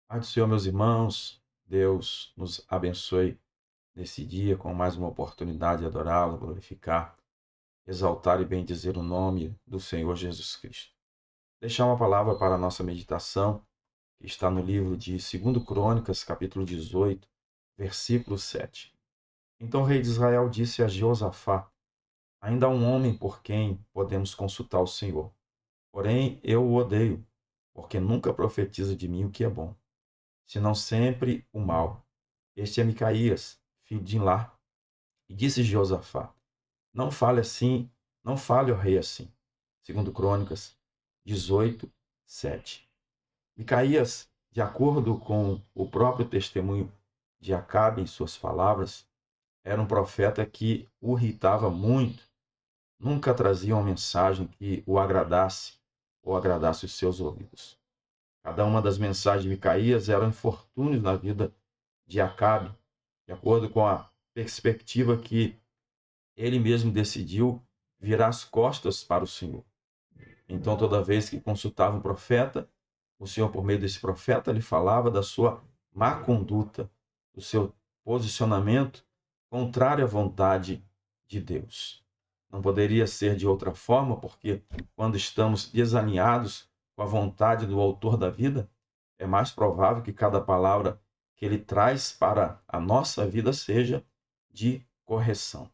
Pai do Senhor, meus irmãos, Deus nos abençoe nesse dia com mais uma oportunidade de adorá-lo, glorificar, exaltar e bendizer o nome do Senhor Jesus Cristo. Deixar uma palavra para a nossa meditação, que está no livro de 2 Crônicas, capítulo 18, versículo 7. Então o rei de Israel disse a Jeosafá: ainda há um homem por quem podemos consultar o Senhor. Porém, eu o odeio, porque nunca profetiza de mim o que é bom, senão sempre o mal. Este é Micaías, filho de Imlá. E disse Jeosafá: não fale assim, não fale ao rei assim. Segundo Crônicas 18, 7. Micaías, de acordo com o próprio testemunho de Acabe em suas palavras, era um profeta que o irritava muito, nunca trazia uma mensagem que o agradasse ou agradasse os seus ouvidos. Cada uma das mensagens de Micaías eram infortúnios na vida de Acabe, de acordo com a perspectiva que ele mesmo decidiu virar as costas para o Senhor. Então, toda vez que consultava um profeta, o Senhor, por meio desse profeta, lhe falava da sua má conduta, do seu posicionamento contrário à vontade de Deus. Não poderia ser de outra forma, porque quando estamos desalinhados com a vontade do autor da vida, é mais provável que cada palavra que ele traz para a nossa vida seja de correção.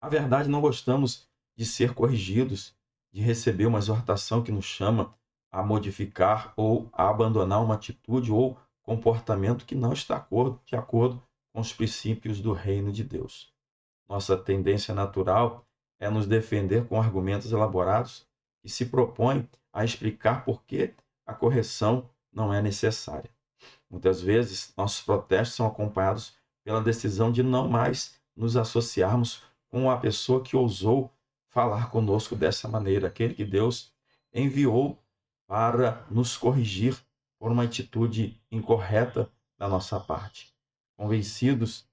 A verdade, não gostamos de ser corrigidos, de receber uma exortação que nos chama a modificar ou a abandonar uma atitude ou comportamento que não está de acordo com os princípios do reino de Deus. Nossa tendência natural é nos defender com argumentos elaborados que se propõem a explicar por que a correção não é necessária. Muitas vezes, nossos protestos são acompanhados pela decisão de não mais nos associarmos com a pessoa que ousou falar conosco dessa maneira, aquele que Deus enviou para nos corrigir por uma atitude incorreta da nossa parte. Convencidos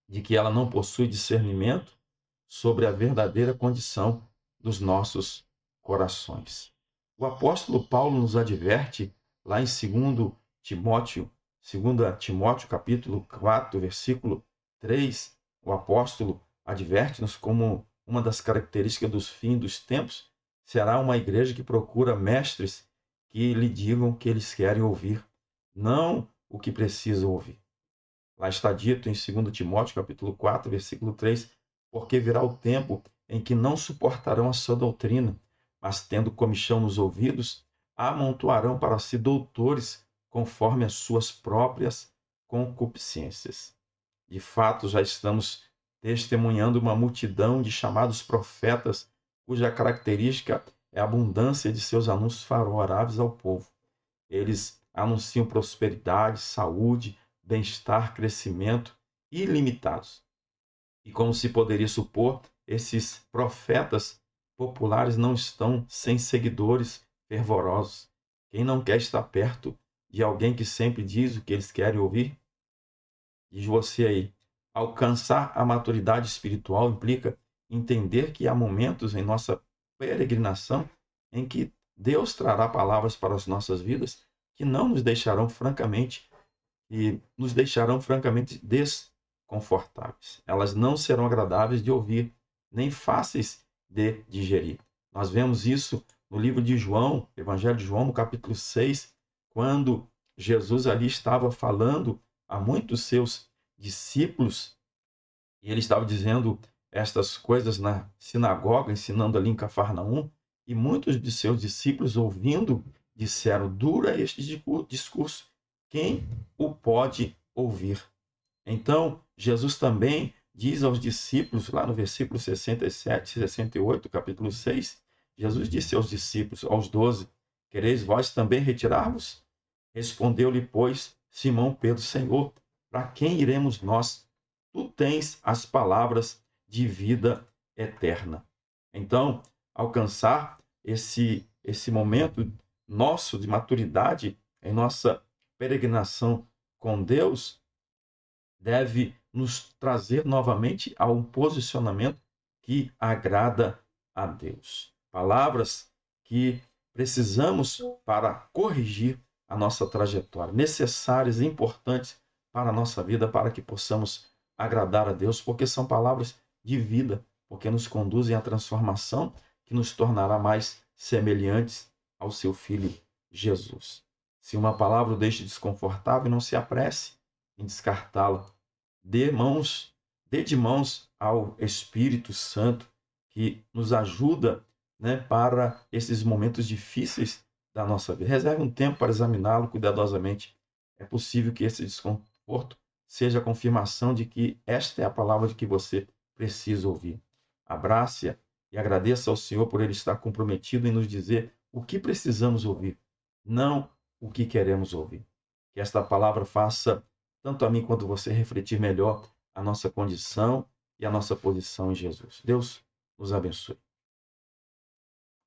de que ela não possui discernimento sobre a verdadeira condição dos nossos corações. O apóstolo Paulo nos adverte lá em 2 Timóteo capítulo 4, versículo 3, o apóstolo adverte-nos como uma das características dos fins dos tempos será uma igreja que procura mestres que lhe digam o que eles querem ouvir, não o que precisam ouvir. Lá está dito em 2 Timóteo, capítulo 4, versículo 3, porque virá o tempo em que não suportarão a sua doutrina, mas tendo comichão nos ouvidos, amontoarão para si doutores conforme as suas próprias concupiscências. De fato, já estamos testemunhando uma multidão de chamados profetas, cuja característica é a abundância de seus anúncios favoráveis ao povo. Eles anunciam prosperidade, saúde, bem-estar, crescimento ilimitados. E como se poderia supor, esses profetas populares não estão sem seguidores fervorosos. Quem não quer estar perto de alguém que sempre diz o que eles querem ouvir? Diz você aí, alcançar a maturidade espiritual implica entender que há momentos em nossa peregrinação em que Deus trará palavras para as nossas vidas que não nos deixarão francamente e nos deixarão francamente desconfortáveis. Elas não serão agradáveis de ouvir, nem fáceis de digerir. Nós vemos isso no livro de João, Evangelho de João, no capítulo 6, quando Jesus ali estava falando a muitos seus discípulos e ele estava dizendo estas coisas na sinagoga, ensinando ali em Cafarnaum, e muitos de seus discípulos, ouvindo, disseram: duro é este discurso, quem o pode ouvir? Então, Jesus também diz aos discípulos, lá no versículo 67, 68, capítulo 6, Jesus disse aos discípulos, aos 12: quereis vós também retirar-vos? Respondeu-lhe, pois, Simão Pedro: Senhor, para quem iremos nós? Tu tens as palavras de vida eterna. Então, alcançar esse momento nosso de maturidade em nossa peregrinação com Deus deve nos trazer novamente a um posicionamento que agrada a Deus. Palavras que precisamos para corrigir a nossa trajetória, necessárias e importantes para a nossa vida, para que possamos agradar a Deus, porque são palavras de vida, porque nos conduzem à transformação que nos tornará mais semelhantes ao seu Filho Jesus. Se uma palavra o deixe desconfortável, não se apresse em descartá-la. Dê de mãos ao Espírito Santo, que nos ajuda, né, para esses momentos difíceis da nossa vida. Reserve um tempo para examiná-lo cuidadosamente. É possível que esse desconforto seja a confirmação de que esta é a palavra de que você precisa ouvir. Abrace-a e agradeça ao Senhor por ele estar comprometido em nos dizer o que precisamos ouvir, não o que queremos ouvir. Que esta palavra faça tanto a mim quanto você refletir melhor a nossa condição e a nossa posição em Jesus. Deus nos abençoe.